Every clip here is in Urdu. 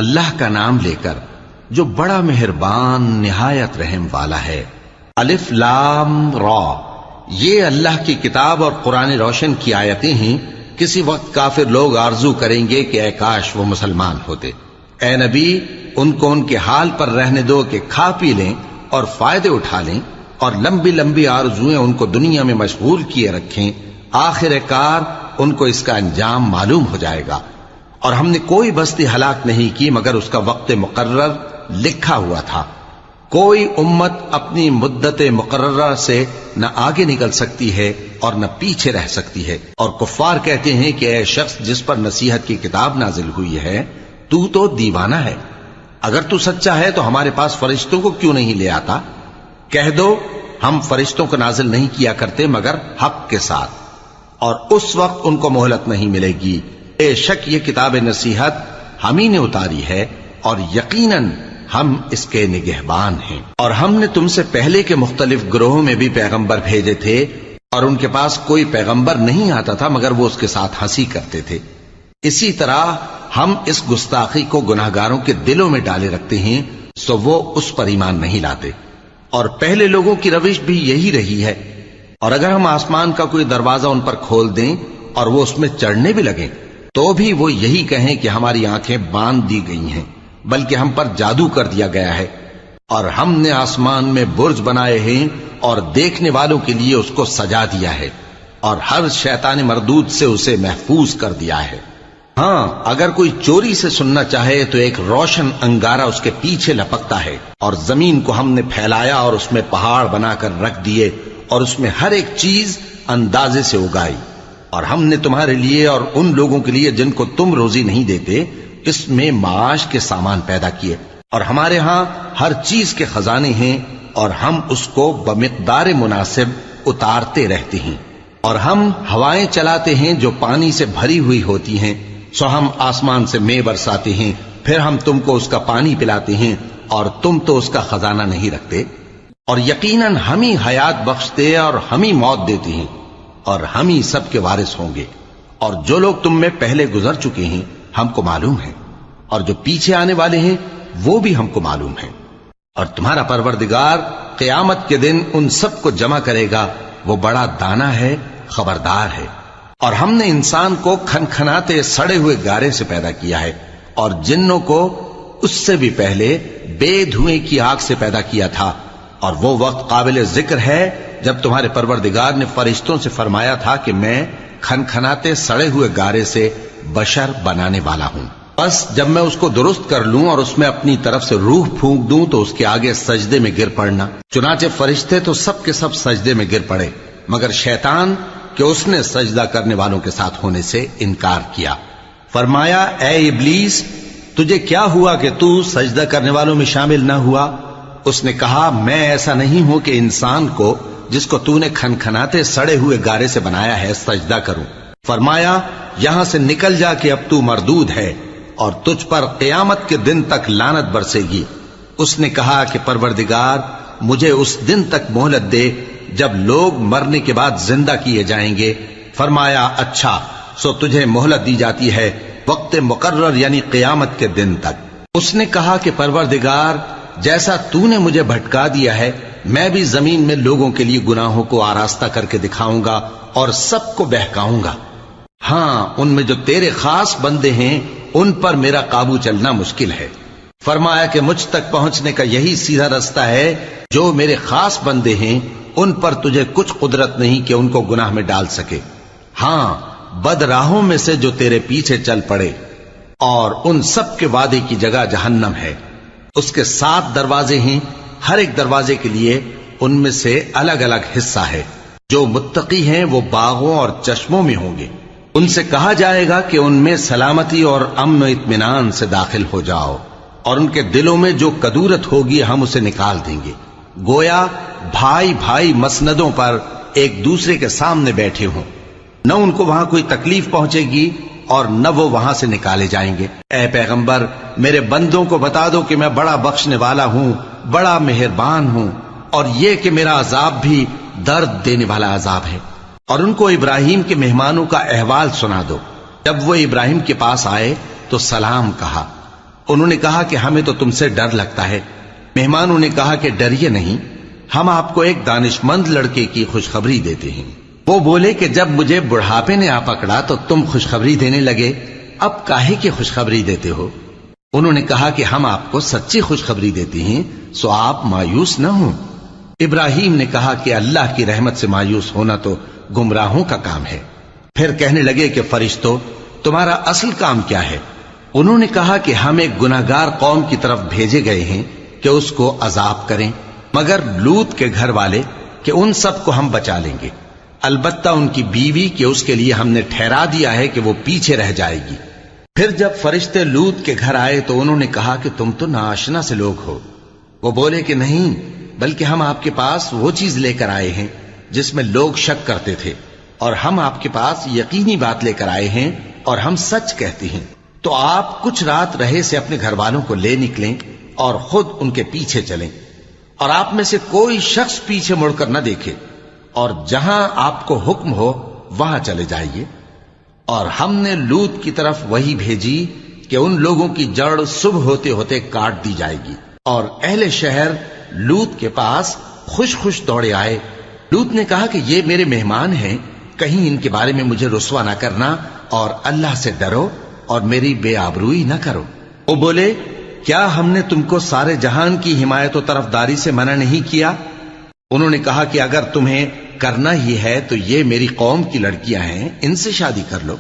اللہ کا نام لے کر جو بڑا مہربان نہایت رحم والا ہے۔ الف لام را، یہ اللہ کی کتاب اور قرآن روشن کی آیتیں ہیں۔ کسی وقت کافر لوگ آرزو کریں گے کہ اے کاش وہ مسلمان ہوتے۔ اے نبی، ان کو ان کے حال پر رہنے دو کہ کھا پی لیں اور فائدے اٹھا لیں، اور لمبی لمبی آرزویں ان کو دنیا میں مشغول کیے رکھیں، آخر کار ان کو اس کا انجام معلوم ہو جائے گا۔ اور ہم نے کوئی بستی ہلاک نہیں کی مگر اس کا وقت مقرر لکھا ہوا تھا۔ کوئی امت اپنی مدت مقررہ سے نہ آگے نکل سکتی ہے اور نہ پیچھے رہ سکتی ہے۔ اور کفار کہتے ہیں کہ اے شخص جس پر نصیحت کی کتاب نازل ہوئی ہے، تو دیوانہ ہے، اگر تو سچا ہے تو ہمارے پاس فرشتوں کو کیوں نہیں لے آتا؟ کہہ دو ہم فرشتوں کو نازل نہیں کیا کرتے مگر حق کے ساتھ، اور اس وقت ان کو مہلت نہیں ملے گی۔ بے شک یہ کتاب نصیحت ہم ہی نے اتاری ہے، اور یقیناً ہم اس کے نگہبان ہیں۔ اور ہم نے تم سے پہلے کے مختلف گروہوں میں بھی پیغمبر بھیجے تھے، اور ان کے پاس کوئی پیغمبر نہیں آتا تھا مگر وہ اس کے ساتھ ہنسی کرتے تھے۔ اسی طرح ہم اس گستاخی کو گناہگاروں کے دلوں میں ڈالے رکھتے ہیں، سو وہ اس پر ایمان نہیں لاتے۔ اور پہلے لوگوں کی روش بھی یہی رہی ہے۔ اور اگر ہم آسمان کا کوئی دروازہ ان پر کھول دیں اور وہ اس میں چڑھنے بھی لگیں تو بھی وہ یہی کہیں کہ ہماری آنکھیں باندھ دی گئی ہیں، بلکہ ہم پر جادو کر دیا گیا ہے۔ اور ہم نے آسمان میں برج بنائے ہیں اور دیکھنے والوں کے لیے اس کو سجا دیا ہے، اور ہر شیطان مردود سے اسے محفوظ کر دیا ہے۔ ہاں، اگر کوئی چوری سے سننا چاہے تو ایک روشن انگارہ اس کے پیچھے لپکتا ہے، اور زمین کو ہم نے پھیلایا اور اس میں پہاڑ بنا کر رکھ دیے، اور اس میں ہر ایک چیز اندازے سے اگائی۔ اور ہم نے تمہارے لیے اور ان لوگوں کے لیے جن کو تم روزی نہیں دیتے اس میں معاش کے سامان پیدا کیے، اور ہمارے ہاں ہر چیز کے خزانے ہیں، اور ہم اس کو بمقدار مناسب اتارتے رہتے ہیں۔ اور ہم ہوائیں چلاتے ہیں جو پانی سے بھری ہوئی ہوتی ہیں، سو ہم آسمان سے مے برساتے ہیں، پھر ہم تم کو اس کا پانی پلاتے ہیں، اور تم تو اس کا خزانہ نہیں رکھتے۔ اور یقیناً ہم ہی حیات بخشتے اور ہم ہی موت دیتے ہیں، اور ہم ہی سب کے وارث ہوں گے۔ اور جو لوگ تم میں پہلے گزر چکے ہیں ہم کو معلوم ہے، اور جو پیچھے آنے والے ہیں وہ بھی ہم کو معلوم ہے۔ اور تمہارا پروردگار قیامت کے دن ان سب کو جمع کرے گا، وہ بڑا دانا ہے، خبردار ہے۔ اور ہم نے انسان کو کھنکھناتے سڑے ہوئے گارے سے پیدا کیا ہے، اور جنوں کو اس سے بھی پہلے بے دھوئیں کی آگ سے پیدا کیا تھا۔ اور وہ وقت قابل ذکر ہے جب تمہارے پروردگار نے فرشتوں سے فرمایا تھا کہ میں کھنکھناتے سڑے ہوئے گارے سے بشر بنانے والا ہوں، بس جب میں اس کو درست کر لوں اور اس میں اپنی طرف سے روح پھونک دوں تو اس کے آگے سجدے میں گر پڑنا۔ چنانچہ فرشتے تو سب کے سب سجدے میں گر پڑے مگر شیطان کہ اس نے سجدہ کرنے والوں کے ساتھ ہونے سے انکار کیا۔ فرمایا اے ابلیس، تجھے کیا ہوا کہ تو سجدہ کرنے والوں میں شامل نہ ہوا؟ اس نے کہا میں ایسا نہیں ہوں کہ انسان کو جس کو تو نے کھنکھناتے سڑے ہوئے گارے سے بنایا ہے سجدہ کروں۔ فرمایا یہاں سے نکل جا کہ اب تو مردود ہے اور تجھ پر قیامت کے دن تک لعنت برسے گی۔ اس نے کہا کہ پروردگار مجھے اس دن تک مہلت دے جب لوگ مرنے کے بعد زندہ کیے جائیں گے۔ فرمایا اچھا، سو تجھے مہلت دی جاتی ہے وقت مقرر یعنی قیامت کے دن تک۔ اس نے کہا کہ پروردگار جیسا تو نے مجھے بھٹکا دیا ہے میں بھی زمین میں لوگوں کے لیے گناہوں کو آراستہ کر کے دکھاؤں گا اور سب کو بہکاؤں گا۔ ہاں، ان میں جو تیرے خاص بندے ہیں ان پر میرا قابو چلنا مشکل ہے۔ فرمایا کہ مجھ تک پہنچنے کا یہی سیدھا رستہ ہے، جو میرے خاص بندے ہیں ان پر تجھے کچھ قدرت نہیں کہ ان کو گناہ میں ڈال سکے۔ ہاں، بد راہوں میں سے جو تیرے پیچھے چل پڑے، اور ان سب کے وعدے کی جگہ جہنم ہے۔ اس کے 7 دروازے ہیں، ہر ایک دروازے کے لیے ان میں سے الگ الگ حصہ ہے۔ جو متقی ہیں وہ باغوں اور چشموں میں ہوں گے، ان سے کہا جائے گا کہ ان میں سلامتی اور امن و اطمینان سے داخل ہو جاؤ، اور ان کے دلوں میں جو کدورت ہوگی ہم اسے نکال دیں گے، گویا بھائی بھائی مسندوں پر ایک دوسرے کے سامنے بیٹھے ہوں۔ نہ ان کو وہاں کوئی تکلیف پہنچے گی اور نہ وہ وہاں سے نکالے جائیں گے۔ اے پیغمبر میرے بندوں کو بتا دو کہ میں بڑا بخشنے والا ہوں، بڑا مہربان ہوں، اور یہ کہ میرا عذاب بھی درد دینے والا عذاب ہے۔ اور ان کو ابراہیم کے مہمانوں کا احوال سنا دو۔ جب وہ ابراہیم کے پاس آئے تو سلام کہا، انہوں نے کہا کہ ہمیں تو تم سے ڈر لگتا ہے۔ مہمانوں نے کہا کہ ڈریے نہیں، ہم آپ کو ایک دانشمند لڑکے کی خوشخبری دیتے ہیں۔ وہ بولے کہ جب مجھے بڑھاپے نے آ پکڑا تو تم خوشخبری دینے لگے، اب کاہے کی خوشخبری دیتے ہو؟ انہوں نے کہا کہ ہم آپ کو سچی خوشخبری دیتے ہیں، سو آپ مایوس نہ ہوں۔ ابراہیم نے کہا کہ اللہ کی رحمت سے مایوس ہونا تو گمراہوں کا کام ہے۔ پھر کہنے لگے کہ فرشتوں، تمہارا اصل کام کیا ہے؟ انہوں نے کہا کہ ہم ایک گناہگار قوم کی طرف بھیجے گئے ہیں کہ اس کو عذاب کریں، مگر لوط کے گھر والے کہ ان سب کو ہم بچا لیں گے، البتہ ان کی بیوی کہ اس کے لیے ہم نے ٹھہرا دیا ہے کہ وہ پیچھے رہ جائے گی۔ پھر جب فرشتے لوط کے گھر آئے تو انہوں نے کہا کہ تم تو ناآشنا سے لوگ ہو۔ وہ بولے کہ نہیں، بلکہ ہم آپ کے پاس وہ چیز لے کر آئے ہیں جس میں لوگ شک کرتے تھے، اور ہم آپ کے پاس یقینی بات لے کر آئے ہیں اور ہم سچ کہتے ہیں۔ تو آپ کچھ رات رہے سے اپنے گھر والوں کو لے نکلیں اور خود ان کے پیچھے چلیں، اور آپ میں سے کوئی شخص پیچھے مڑ کر نہ دیکھے، اور جہاں آپ کو حکم ہو وہاں چلے جائیے۔ اور ہم نے لوط کی طرف وہی بھیجی کہ ان لوگوں کی جڑ صبح ہوتے ہوتے کاٹ دی جائے گی، اور اہل شہر لوط کے پاس خوش خوش دوڑے آئے۔ لوط نے کہا کہ یہ میرے مہمان ہیں، کہیں ان کے بارے میں مجھے رسوا نہ کرنا، اور اللہ سے ڈرو اور میری بے آبروئی نہ کرو۔ وہ بولے، کیا ہم نے تم کو سارے جہان کی حمایت و طرفداری سے منع نہیں کیا؟ انہوں نے کہا کہ اگر تمہیں کرنا ہی ہے تو یہ میری قوم کی لڑکیاں ہیں، ان سے شادی کر لو۔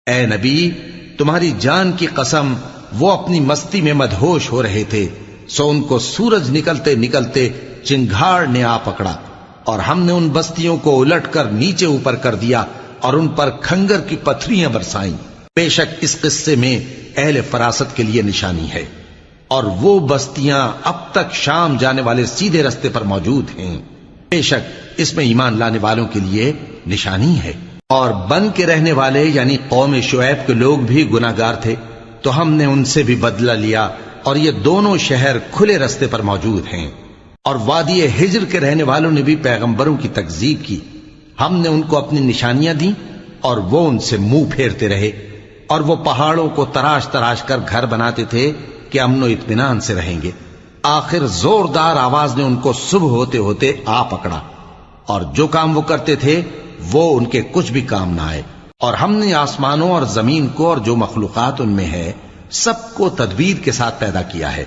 اے نبی، تمہاری جان کی قسم، وہ اپنی مستی میں مدہوش ہو رہے تھے، سو ان کو سورج نکلتے نکلتے چنگھاڑ نے آ پکڑا، اور ہم نے ان بستیوں کو الٹ کر نیچے اوپر کر دیا اور ان پر کھنگر کی پتھریاں برسائیں۔ بے شک اس قصے میں اہل فراست کے لیے نشانی ہے، اور وہ بستیاں اب تک شام جانے والے سیدھے رستے پر موجود ہیں۔ بے شک اس میں ایمان لانے والوں کے لیے نشانی ہے۔ اور بن کے رہنے والے یعنی قوم شعیب کے لوگ بھی گناہگار تھے، تو ہم نے ان سے بھی بدلہ لیا، اور یہ دونوں شہر کھلے رستے پر موجود ہیں۔ اور وادی ہجر کے رہنے والوں نے بھی پیغمبروں کی تکذیب کی، ہم نے ان کو اپنی نشانیاں دیں اور وہ ان سے منہ پھیرتے رہے، اور وہ پہاڑوں کو تراش تراش کر گھر بناتے تھے کہ امن و اطمینان سے رہیں گے۔ آخر زوردار آواز نے ان کو صبح ہوتے ہوتے آ پکڑا، اور جو کام وہ کرتے تھے وہ ان کے کچھ بھی کام نہ آئے۔ اور ہم نے آسمانوں اور زمین کو اور جو مخلوقات ان میں ہے سب کو تدبیر کے ساتھ پیدا کیا ہے،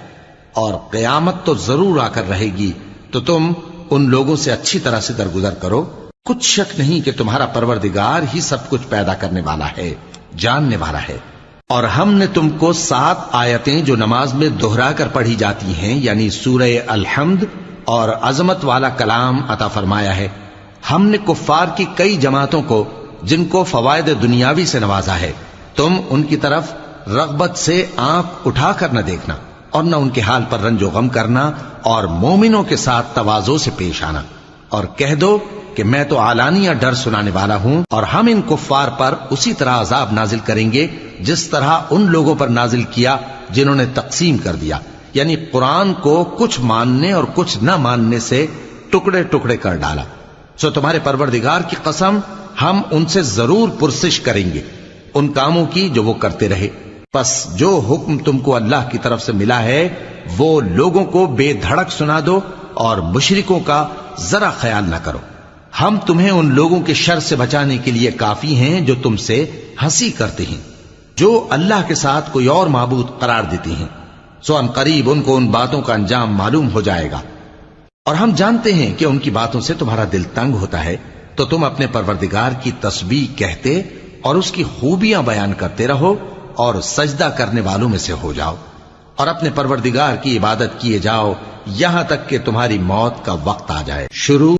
اور قیامت تو ضرور آ کر رہے گی، تو تم ان لوگوں سے اچھی طرح سے درگزر کرو۔ کچھ شک نہیں کہ تمہارا پروردگار ہی سب کچھ پیدا کرنے والا ہے، جاننے والا ہے۔ اور ہم نے تم کو 7 آیتیں جو نماز میں دہرا کر پڑھی جاتی ہیں، یعنی سورہ الحمد اور عظمت والا کلام عطا فرمایا ہے۔ ہم نے کفار کی کئی جماعتوں کو جن کو فوائد دنیاوی سے نوازا ہے، تم ان کی طرف رغبت سے آنکھ اٹھا کر نہ دیکھنا، اور نہ ان کے حال پر رنج و غم کرنا، اور مومنوں کے ساتھ تواضع سے پیش آنا، اور کہہ دو کہ میں تو اعلانیہ ڈر سنانے والا ہوں، اور ہم ان کفار پر اسی طرح عذاب نازل کریں گے جس طرح ان لوگوں پر نازل کیا جنہوں نے تقسیم کر دیا، یعنی قرآن کو کچھ ماننے اور کچھ نہ ماننے سے ٹکڑے ٹکڑے کر ڈالا۔ سو تمہارے پروردگار کی قسم، ہم ان سے ضرور پرسش کریں گے ان کاموں کی جو وہ کرتے رہے۔ پس جو حکم تم کو اللہ کی طرف سے ملا ہے وہ لوگوں کو بے دھڑک سنا دو، اور مشرکوں کا ذرا خیال نہ کرو۔ ہم تمہیں ان لوگوں کے شر سے بچانے کے لیے کافی ہیں جو تم سے ہنسی کرتے ہیں، جو اللہ کے ساتھ کوئی اور معبود قرار دیتے ہیں، سو ان قریب ان کو ان باتوں کا انجام معلوم ہو جائے گا۔ اور ہم جانتے ہیں کہ ان کی باتوں سے تمہارا دل تنگ ہوتا ہے، تو تم اپنے پروردگار کی تسبیح کہتے اور اس کی خوبیاں بیان کرتے رہو، اور سجدہ کرنے والوں میں سے ہو جاؤ، اور اپنے پروردگار کی عبادت کیے جاؤ یہاں تک کہ تمہاری موت کا وقت آ جائے۔ شروع